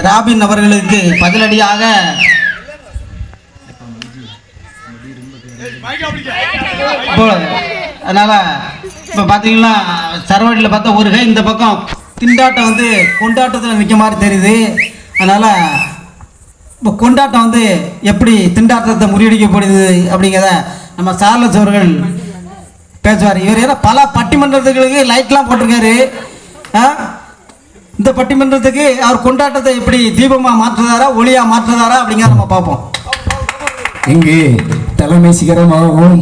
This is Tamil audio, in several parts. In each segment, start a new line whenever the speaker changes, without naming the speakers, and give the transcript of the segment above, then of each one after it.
ராபின் அவர்களுக்கு பதிலடியாக அதனால இப்போ பார்த்தீங்கன்னா சரவடியில் பார்த்தா ஒரு கை இந்த பக்கம் திண்டாட்டம் வந்து கொண்டாட்டத்தில் நிற்க மாதிரி தெரியுது. அதனால் இப்போ கொண்டாட்டம் வந்து எப்படி திண்டாட்டத்தை முறியடிக்கப்படுது அப்படிங்கிறத நம்ம சார்லஸ் அவர்கள் பேசுவார். இவர் ஏன்னா பல பட்டிமன்றத்துகளுக்கு லைட்லாம் போட்டிருக்காரு. இந்த பட்டிமன்றத்துக்கு அவர் கொண்டாட்டத்தை எப்படி தீபமாக மாற்றுதாரா ஒளியாக மாற்றுதாரா அப்படிங்கிறத நம்ம பார்ப்போம்.
இங்கு தலைமை சிகரமாகவும்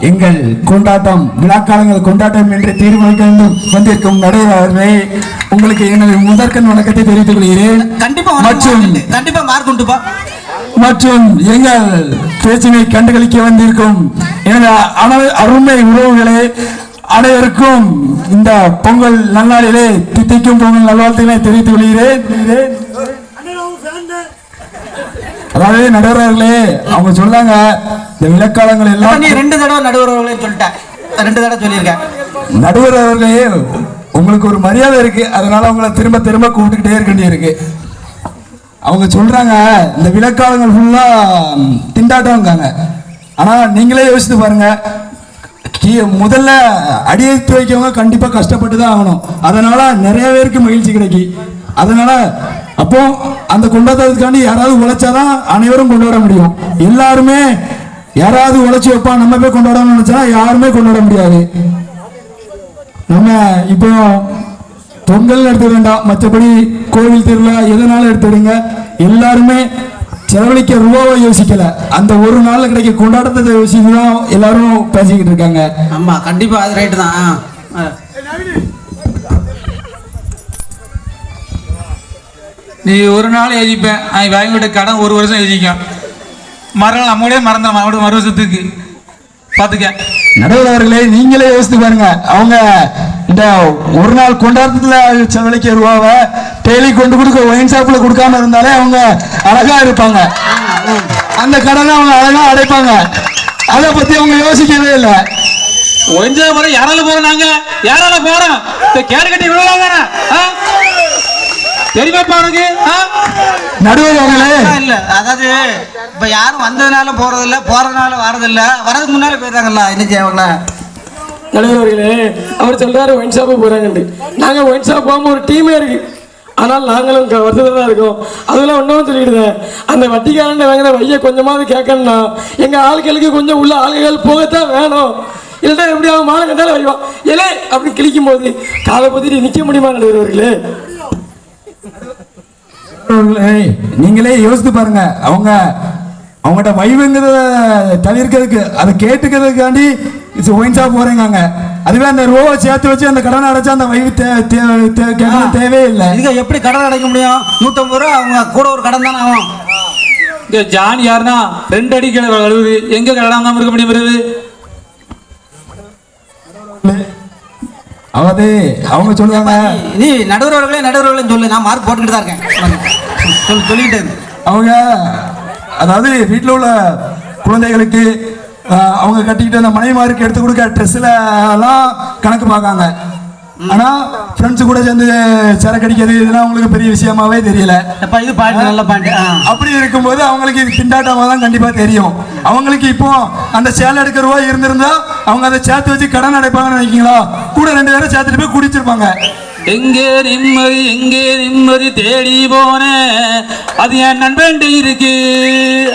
எங்கள் கொண்டாட்டம் விழாக்காலங்கள் கொண்டாட்டம் என்று தீர்மானிக்க வந்திருக்கும் நடுவர்களே, உங்களுக்கு எனது முதற்கண் வணக்கத்தை தெரிவித்துக் கொள்கிறேன்.
கண்டிப்பா மார்க் உண்டுப்பா.
மற்றும் எங்கள் பேச்சினை கண்டுகளிக்க வந்திருக்கும் எனது அருமை உறவுகளே அனைவருக்கும் இந்த பொங்கல் நன்னாளிலே தித்திக்கும் பொங்கல் நல்வாழ்த்துக்களை தெரிவித்துக் கொள்கிறேன். அதாவது நடுவர்களே, அவங்க சொல்றாங்க இந்த விளக்காலங்கள் எல்லாம்
நீ 2 தடவை நடுவர்களே சொல்லிட்டேன், 2 தடவை சொல்லியிருக்கேன்.
நடுவர் அவர்களே, உங்களுக்கு ஒரு மரியாதை இருக்கு, அதனால அவங்கள திரும்ப திரும்ப கூப்பிட்டுக்கிட்டே இருக்க வேண்டிய இருக்கு. அவங்க சொல்றாங்க இந்த விளக்காலங்கள் ஃபுல்லா திண்டாட்டம்ங்காங்க. ஆனா நீங்களே யோசித்து பாருங்க, முதல்ல அடியெடுத்து வைக்கவங்க கண்டிப்பா கஷ்டப்பட்டு தான் ஆகணும். அதனால நிறைய பேருக்கு மகிழ்ச்சி கிடைக்கி. அதனால அப்போ அந்த கொண்டாட்டத்துக்காண்டி யாராவது உழைச்சாதான் அனைவரும் கொண்டாட முடியும். எல்லாருமே யாராவது உழைச்சி வைப்பா நம்ம போய் கொண்டாடணும்னு நினைச்சா யாருமே கொண்டாட முடியாது. நம்ம இப்போ பொங்கல் எடுத்து வேண்டாம், மற்றபடி கோவில் திருவிழா எதனாலும் எடுத்துடுங்க. எல்லாருமே செலவழிக்க ரூபாவை யோசிக்கல, அந்த ஒரு நாள்ல கிடைக்க கொண்டாட்டத்தை யோசிச்சுதான் எல்லாரும் பேசிக்கிட்டு இருக்காங்க.
ஆமா கண்டிப்பா அது ரைட்டு தான்.
நீ ஒரு நாள் எழுதிப்பேன், வாங்கிட்ட கடன் 1 வருஷம் எழுதிக்கும், மறுநாள் நம்மளே மறந்துடும் மறு வருஷத்துக்கு பார்த்துக்க.
நடுவர்களே, நீங்களே யோசித்து பாருங்க, அவங்க இந்த ஒரு நாள் கொண்டாட்டத்துல செலவழிக்க ரூபாவை டெய்லி கொண்டு கொடுக்க ஒயின் ஷாப்ல கொடுக்காம இருந்தாலே அவங்க அழகா இருப்பாங்க. அந்த கடனை அவங்க அழகா அடைப்பாங்க. அதை பத்தி அவங்க யோசிக்கவே இல்லை.
ஒயின் ஷாப் யாரால போறோம், நாங்க யாரால போறோம், கேடு கட்டி விடலாம் தெரியுமாப்பா உனக்கு?
நடுவர்களே
இல்ல, அதாவது இப்ப யாரும் வந்ததுனால போறதில்ல, போறதுனால வரதில்ல, வரதுக்கு முன்னால போயிட்டாங்கல்ல இன்னைக்கு அவங்கள.
நடுவர்களே, அவர் சொல்றாரு ஒயின் ஷாப்பு போறாங்கன்னு. நாங்க ஒயின் ஷாப் போகாம ஒரு டீமே இருக்கு, ஆனால் நாங்களும் வருத்தத்தில் தான் இருக்கோம். அதெல்லாம் ஒன்றும் சொல்லிடுறேன், அந்த வட்டிக்காரன் வாங்கின வைய கொஞ்சமாவது கேட்கணும்னா எங்க ஆளுகளுக்கு கொஞ்சம் உள்ள ஆளுகள் போகத்தான் வேணும். இல்லைன்னா எப்படி அவன் மாலை கண்டாலும் வைவான் ஏலே அப்படின்னு கிழிக்கும் போது காலை பத்திட்டு நிற்க முடியுமா நடுவர்களே?
நீங்களே யோசித்து பாருங்க, அவங்ககிட்ட வைவுங்கிறத தவிர்க்கிறதுக்கு அதை கேட்டுக்கிறதுக்காண்டி ஒயின் ஷாப் போறேங்க. அதுவே அந்த ரூபா சேர்த்து வச்சு அந்த கடனை அடைச்சா அந்த வைவு தேவையே இல்லை.
இதுக்கு எப்படி கடன் அடைக்க முடியும்? 150 ரூபா அவங்க கூட ஒரு கடன் தானே ஆகும்.
இங்க ஜான் யாருன்னா 2 அடி கீழே கழுவுது, எங்க கடன் இருக்க முடியும்?
அதாவது அவங்க சொல்றாங்க,
நீ நடுவர்களே சொல்லு, நான் மார்க் போட்டுக்கிட்டு தான் இருக்கேன் சொல்லிட்டு.
அவங்க அதாவது வீட்டில் உள்ள குழந்தைகளுக்கு அவங்க கட்டிக்கிட்டு அந்த மனைவிமாருக்கு எடுத்து கொடுக்க ட்ரெஸ்ல எல்லாம் கணக்கு பார்க்காங்க. ஆனா ஃப்ரெண்ட்ஸ் கூட சேர்ந்து சரக்கு அடிக்கிறது இதெல்லாம் அவங்களுக்கு பெரிய விஷயமாவே தெரியல.
இது பாயிண்ட், நல்ல பாயிண்ட்.
அப்படி இருக்கும்போது அவங்களுக்கு இது திண்டாட்டமாக தான் கண்டிப்பா தெரியும். அவங்களுக்கு இப்போ அந்த சேலை எடுக்கிற ரூபாய் இருந்திருந்தா அவங்க அதை சேர்த்து வச்சு கடன் அடைப்பாங்கன்னு நினைக்கிறீங்களா? கூட 2 பேரும் சேர்த்துட்டு போய் குடிச்சிருப்பாங்க.
எங்கே நிம்மதி தேடி போனேன், அது என் நண்பன் இருக்கு.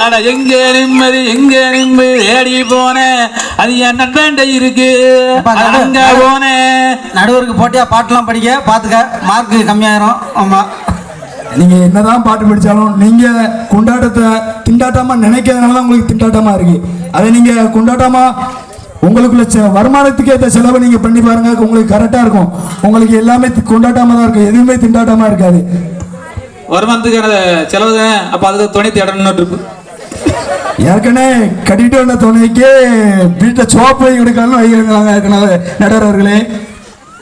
அட எங்கே நிம்மதி தேடி போனேன், அது என் நண்பன் இருக்கு. அங்க போனேன்.
நடுவருக்கு போட்டியா பாட்டுலாம் படிக்க பாத்துக்க, மார்க் கம்மியாயிரும். ஆமா,
நீங்க என்னதான் பாட்டு படிச்சாலும் நீங்க கொண்டாட்டத்தை திண்டாட்டமா நினைக்கிறதுனால உங்களுக்கு திண்டாட்டமா இருக்கு. அதை நீங்க கொண்டாட்டமா உங்களுக்குள்ள வருமானத்துக்கு ஏற்ற செலவை நீங்க பண்ணி பாருங்க, உங்களுக்கு கரெக்டா இருக்கும். உங்களுக்கு எல்லாமே கொண்டாட்டமா தான் இருக்கும், எதுவுமே திண்டாட்டமா இருக்காது.
வருமானத்துக்கான செலவு தான். அப்ப அதுக்கு துணை தேடணும் இருக்கு.
ஏற்கனவே கட்டிட்டு வந்த துணைக்கு வீட்டில் சோப்பு வை கொடுக்கணும்னு வைக்கிறாங்க. நடுவர்களே,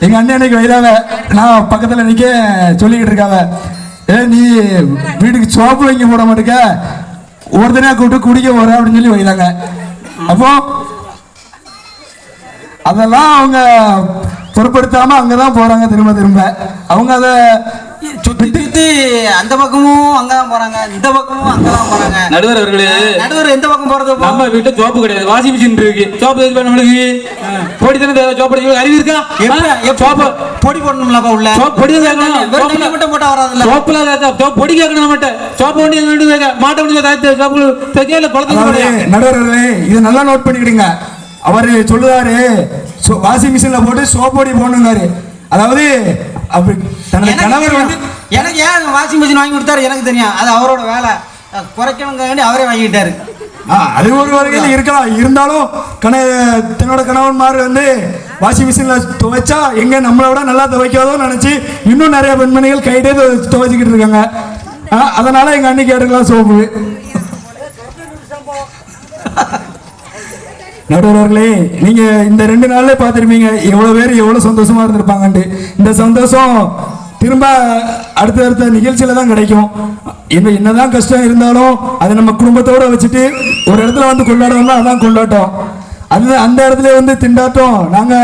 எங்க அண்ணன் அன்னைக்கு வைதாங்க, நான் பக்கத்துல நிக்க சொல்லிக்கிட்டு இருக்காங்க, நீ வீட்டுக்கு சோப்பு வைக்க போட மாட்டேங்க, ஒருத்தனையா கூப்பிட்டு குடிக்க போற அப்படின்னு சொல்லி வைதாங்க. அப்போ அதெல்லாம் அவங்க பொருட்படுத்தாம அங்கதான் போறாங்க திரும்ப திரும்ப. அவங்க அதை
கையெழுத்து அந்த பக்கமும் அங்கதான் போறாங்க, இந்த பக்கமும் அங்கதான் போறாங்க.
நடுவர் அவர்களே,
நடுவர் எந்த பக்கம் போறது?
நம்ம வீட்டுல சோப்பு கிடையாது, வாஷிங் மிஷின் இருக்கு. சோப்பு எது நம்மளுக்கு பொடி தானே தேவை. சோப்பு அறிவு இருக்கா? சோப்பு
பொடி போடணும்லப்பா உள்ள.
பொடி
மட்டும் போட்டா வராதுல்ல.
சோப்புல பொடி கேட்கணும் நம்மகிட்ட. சோப்பு வண்டி மாட்ட வண்டி சோப்பு தைக்கல குழந்தைங்க.
நடுவர்களே, இது நல்லா நோட் பண்ணிக்கிடுங்க. அவரு சொல்லுவாரு வாஷிங் மிஷின்ல போட்டு சோப்பொடி போடணுங்காரு. அதாவது அப்படி தனது கணவர் வந்து
எனக்கு ஏன் வாஷிங் மிஷின் வாங்கி கொடுத்தாரு எனக்கு தெரியும். அது அவரோட வேலை. குறைக்கணுங்க அவரே வாங்கிட்டாரு.
அது ஒரு வகையில் இருக்கலாம். இருந்தாலும் தன்னோட கணவன்மார் வந்து வாஷிங் மிஷின்ல துவைச்சா எங்க நம்மளை விட நல்லா துவைக்காதோன்னு நினைச்சு இன்னும் நிறைய பெண்மணிகள் கையிட்டே துவைச்சிக்கிட்டு இருக்காங்க. அதனால எங்க அன்னைக்கு எடுக்கலாம் சோப்பு. நடுவர்களே, நீங்க இந்த 2 நாள்ல பார்த்துருப்பீங்க எவ்வளவு பேர் எவ்வளவு சந்தோஷமா இருந்திருப்பாங்கன்ட்டு. இந்த சந்தோஷம் திரும்ப அடுத்த நிகழ்ச்சியில தான் கிடைக்கும். என்னதான் கஷ்டம் இருந்தாலும் அதை நம்ம குடும்பத்தோட வச்சுட்டு ஒரு இடத்துல வந்து கொண்டாடணும்னா அதான் கொண்டாட்டம். அது அந்த இடத்துல வந்து திண்டாட்டம், நாங்க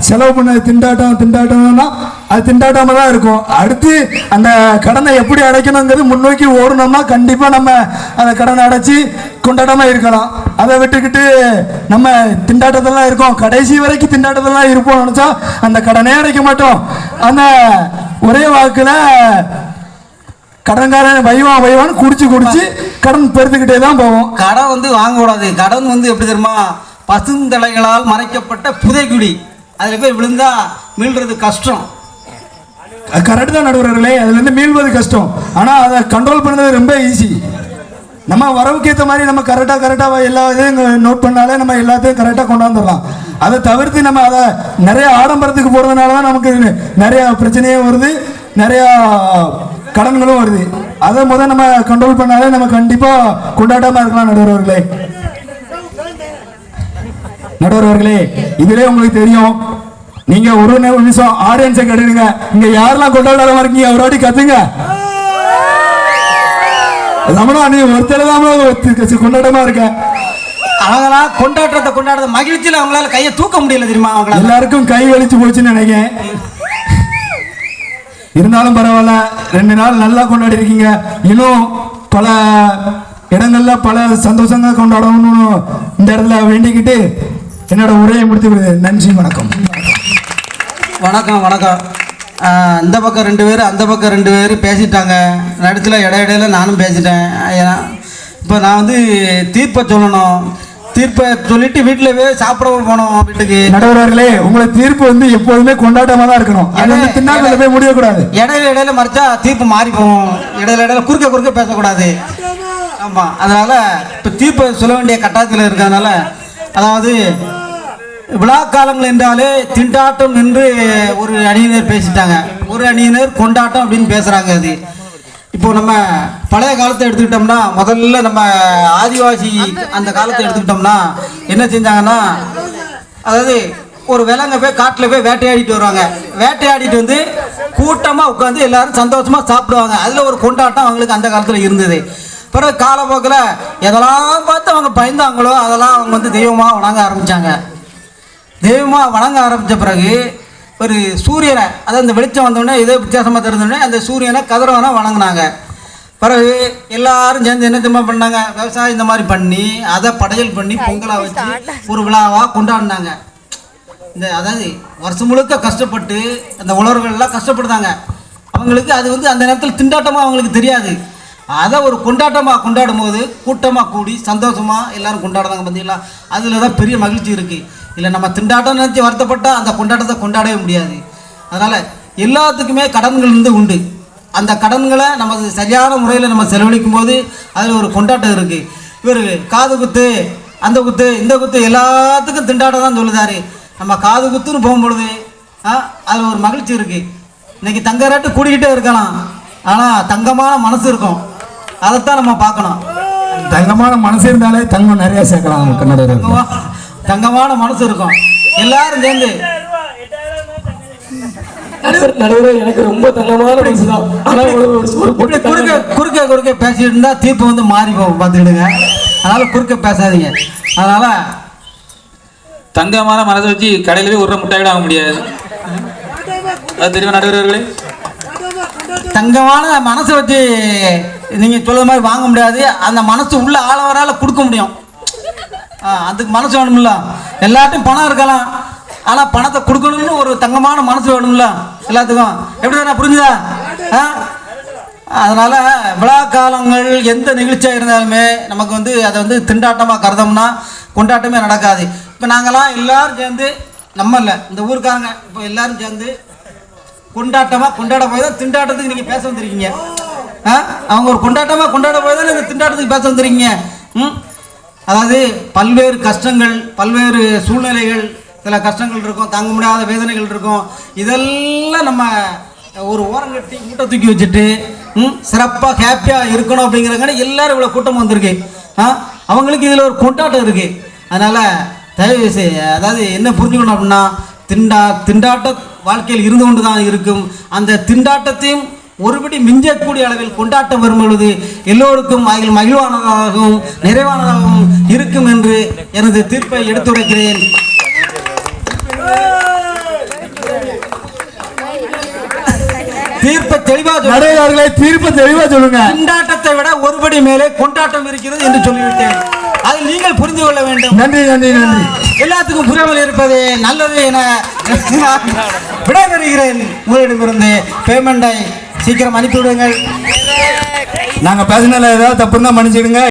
செலவு பண்ண திண்டாட்டம்னா அது திண்டாட்டமா தான் இருக்கும். அடுத்து அந்த கடனை எப்படி அடைக்கணுங்கிறது முன்னோக்கி ஓடணும்னா கண்டிப்பா நம்ம அந்த கடனை அடைச்சி கொண்டாட்டமா இருக்கலாம். அதை விட்டுக்கிட்டு நம்ம திண்டாட்டத்தெல்லாம் இருக்கோம், கடைசி வரைக்கும் திண்டாட்டத்தெல்லாம் இருப்போம் நினைச்சா அந்த கடனே அடைக்க மாட்டோம். அந்த ஒரே வாக்குல கடன்காரன் வைவான்னு குடிச்சு கடன் பெருத்துக்கிட்டே தான் போவோம்.
கடன் வந்து வாங்க கூடாது. கடன் வந்து எப்படி தெரியுமா, பசுந்தலைகளால் மறைக்கப்பட்ட புதைக்குடி. அதில் போய் விழுந்தா மீள்றது கஷ்டம்.
கரெக்ட் தான் நடுவர்களே, அதுல இருந்து மீள்வது கஷ்டம். ஆனா அதை கண்ட்ரோல் பண்ணது ரொம்ப ஈஸி. நம்ம வரவுக்கு ஏற்ற மாதிரி நம்ம கரெக்டா எல்லா இதையும் நோட் பண்ணாலே நம்ம எல்லாத்தையும் கரெக்டாக கொண்டாந்துடலாம். அதை தவிர்த்து நம்ம அதை நிறைய ஆடம்பரத்துக்கு போறதுனால தான் நமக்கு நிறைய பிரச்சனையும் வருது, நிறைய கடன்களும் வருது. அதை நம்ம கண்ட்ரோல் பண்ணாலே நம்ம கண்டிப்பா கொண்டாடாம இருக்கலாம். நடுவர்களே, இதுல உங்களுக்கு தெரியும், நீங்க ஒரு நிமிஷம் ஆடியன்ஸை கேட்டுடுங்க. இங்க யாரெல்லாம் கொண்டாடாம இருக்கீங்க அவரோட கத்துங்க. ரமணா, நீ ஒருத்தர் தான் கொண்டாட்டமா இருக்க.
அவங்களாம் கொண்டாட்டத்தை கொண்டாடுற மகிழ்ச்சியில் அவங்களால கையை தூக்க முடியல தெரியுமா? அவங்கள
எல்லாருக்கும் கை வலிச்சு போச்சுன்னு நினைக்கிறேன். இருந்தாலும் பரவாயில்ல, 2 நாள் நல்லா கொண்டாடி இருக்கீங்க. இன்னும் பல இடங்கள்ல பல சந்தோஷங்கள் கொண்டாடணும்னு இந்த இடத்துல வேண்டிக்கிட்டு என்னோட உரையை முடித்து விடுது. நன்றி, வணக்கம்.
வணக்கம். இந்த பக்கம் 2 பேர், அந்த பக்கம் 2 பேர் பேசிட்டாங்க. நடுத்துல இடையில நானும் பேசிட்டேன். ஏன்னா இப்போ நான் வந்து தீர்ப்பை சொல்லணும். தீர்ப்பை சொல்லிட்டு வீட்டில் போய் சாப்பிட போனோம் வீட்டுக்கு.
நடுவர்களே, உங்களை தீர்ப்பு வந்து எப்போதுமே கொண்டாட்டமாக தான் இருக்கணும். அது வந்து தின்னாக்கள் போய் முடியக்கூடாது.
இடையில மறைச்சா தீர்ப்பு மாறி போகும். இடையில குறுக்க பேசக்கூடாது. ஆமாம், அதனால் இப்போ தீர்ப்பை சொல்ல வேண்டிய கட்டாயத்தில் இருக்கிறதுனால, அதாவது விழா காலங்கள் என்றாலே திண்டாட்டம் என்று ஒரு அணியினர் பேசிட்டாங்க, ஒரு அணியினர் கொண்டாட்டம் அப்படின்னு பேசுகிறாங்க. அது இப்போ நம்ம பழைய காலத்தை எடுத்துக்கிட்டோம்னா, முதல்ல நம்ம ஆதிவாசி அந்த காலத்தை எடுத்துக்கிட்டோம்னா என்ன செஞ்சாங்கன்னா, அதாவது ஒரு விலங்க போய் காட்டில் போய் வேட்டையாடிட்டு வருவாங்க. வேட்டையாடிட்டு வந்து கூட்டமாக உட்காந்து எல்லாரும் சந்தோஷமாக சாப்பிடுவாங்க. அதில் ஒரு கொண்டாட்டம் அவங்களுக்கு அந்த காலத்தில் இருந்தது. பிறகு காலப்போக்கில் எதெல்லாம் பார்த்து அவங்க பயந்தாங்களோ அதெல்லாம் அவங்க வந்து தெய்வமாக வணங்க ஆரம்பித்தாங்க. தெய்வமாக வணங்க ஆரம்பித்த பிறகு ஒரு சூரியனை, அதாவது இந்த வெளிச்சம் வந்தோடனே ஏதோ வித்தியாசமாக தெரிஞ்சோடனே அந்த சூரியனை கதிரவனை வணங்கினாங்க. பிறகு எல்லாரும் சேர்ந்து என்ன தெரியுமா பண்ணாங்க, விவசாயம் இந்த மாதிரி பண்ணி அதை படையல் பண்ணி பொங்கலாக வச்சு ஒரு விழாவாக கொண்டாடினாங்க. அதாவது வருஷம் முழுக்க கஷ்டப்பட்டு அந்த உழவர்கள்லாம் கஷ்டப்படுதாங்க. அவங்களுக்கு அது வந்து அந்த நேரத்தில் திண்டாட்டமாக அவங்களுக்கு தெரியாது. அதை ஒரு கொண்டாட்டமாக கொண்டாடும் போது கூட்டமாக கூடி சந்தோஷமாக எல்லோரும் கொண்டாடுறாங்க. பார்த்தீங்களா, அதில் தான் பெரிய மகிழ்ச்சி இருக்குது. இல்லை நம்ம திண்டாட்டம் நினச்சி வருத்தப்பட்டால் அந்த கொண்டாட்டத்தை கொண்டாடவே முடியாது. அதனால் எல்லாத்துக்குமே கடன்கள் வந்து உண்டு. அந்த கடன்களை நம்ம சரியான முறையில் நம்ம செலவழிக்கும் போது அதில் ஒரு கொண்டாட்டம் இருக்குது. இவர் காது குத்து, அந்த குத்து, இந்த குத்து எல்லாத்துக்கும் திண்டாட்டம் தான் சொல்லுதாரு. நம்ம காது குத்துன்னு போகும்பொழுது அதில் ஒரு மகிழ்ச்சி இருக்குது. இன்றைக்கி தங்க ரேட்டு கூடிக்கிட்டே இருக்கலாம், ஆனால் தங்கமான மனசு இருக்கும். அதைத்தான் நம்ம பார்க்கணும்.
தங்கமான மனசு இருந்தாலே தங்கம் நிறைய சேர்க்கலாம்.
தங்கமான மனசு இருக்கும். எல்லாரும் சேர்ந்து
நடுவர் எனக்கு ரொம்ப தங்கமான மனசு தான். ஆனால்
குறுக்க பேசிட்டு இருந்தா தீர்ப்பு வந்து மாறி போகும், பார்த்துக்கிடுங்க. அதனால குறுக்க பேசாதீங்க. அதனால
தங்கமான மனசை வச்சு கடையில போய் ஒரு முட்டாய் வாங்க முடியாது. அது தெரியுமா நடுவர்களே?
தங்கமான மனசை வச்சு நீங்கள் சொல்கிற மாதிரி வாங்க முடியாது. அந்த மனசு உள்ள ஆளவரால் கொடுக்க முடியும். அதுக்கு மனசு வேணும்ல. எல்லாத்தையும் பணம் இருக்கலாம், ஆனால் பணத்தை கொடுக்கணும்னு ஒரு தங்கமான மனசு வேணும்ல எல்லாத்துக்கும். எப்படி தானே, புரிஞ்சுதா? அதனால் விழா காலங்கள் எந்த நிகழ்ச்சியாக இருந்தாலுமே நமக்கு வந்து அதை வந்து திண்டாட்டமாக கருதோம்னா கொண்டாட்டமே நடக்காது. இப்போ நாங்களாம் எல்லோரும் சேர்ந்து, நம்ம இல்லை இந்த ஊருக்காரங்க இப்போ எல்லோரும் சேர்ந்து கொண்டாட்டமாக கொண்டாட போய் தான் திண்டாட்டத்துக்கு நீங்கள் பேச வந்துருக்கீங்க. அவங்க ஒரு கொண்டாட்டமாக கொண்டாட போய் தான் நீங்கள் திண்டாட்டத்துக்கு பேச வந்துருக்கீங்க. அதாவது பல்வேறு கஷ்டங்கள், பல்வேறு சூழ்நிலைகள், சில கஷ்டங்கள் இருக்கும், தாங்க முடியாத வேதனைகள் இருக்கும். இதெல்லாம் நம்ம ஒரு ஓரம் கட்டி மூட்டை தூக்கி வச்சுட்டு சிறப்பாக ஹாப்பியாக இருக்கணும் அப்படிங்கிறக்கான எல்லாரும் இவ்வளோ கூட்டம் வந்திருக்கு. அவங்களுக்கு இதில் ஒரு கொண்டாட்டம் இருக்குது. அதனால் தயவு அதாவது என்ன புரிஞ்சுக்கணும் அப்படின்னா, திண்டாட்ட வாழ்க்கையில் இருந்து கொண்டு தான் இருக்கும். அந்த திண்டாட்டத்தையும் ஒருபடி மிஞ்சக்கூடிய அளவில் கொண்டாட்டம் வரும் பொழுது எல்லோருக்கும் அதில் மகிழ்வானதாகவும் நிறைவானதாகவும் இருக்கும் என்று எனது தீர்ப்பை எடுத்துரைக்கிறேன். தீர்ப்பை தெளிவா சொல்லுங்க. திண்டாட்டத்தை விட ஒருபடி மேலே கொண்டாட்டம் இருக்கிறது என்று சொல்லிவிட்டேன். அதை நீங்கள் புரிந்து கொள்ள வேண்டும்.
நன்றி நன்றி நன்றி.
எல்லாத்துக்கும் புரியாமல் இருப்பது நல்லது என விடைபெறுகிறேன். உங்களிடமிருந்து பேமெண்டை சீக்கிரம் அனுப்பிவிடுங்கள்.
நாங்கள் பேசினால ஏதாவது தப்புன்னா மன்னிச்சிடுங்க.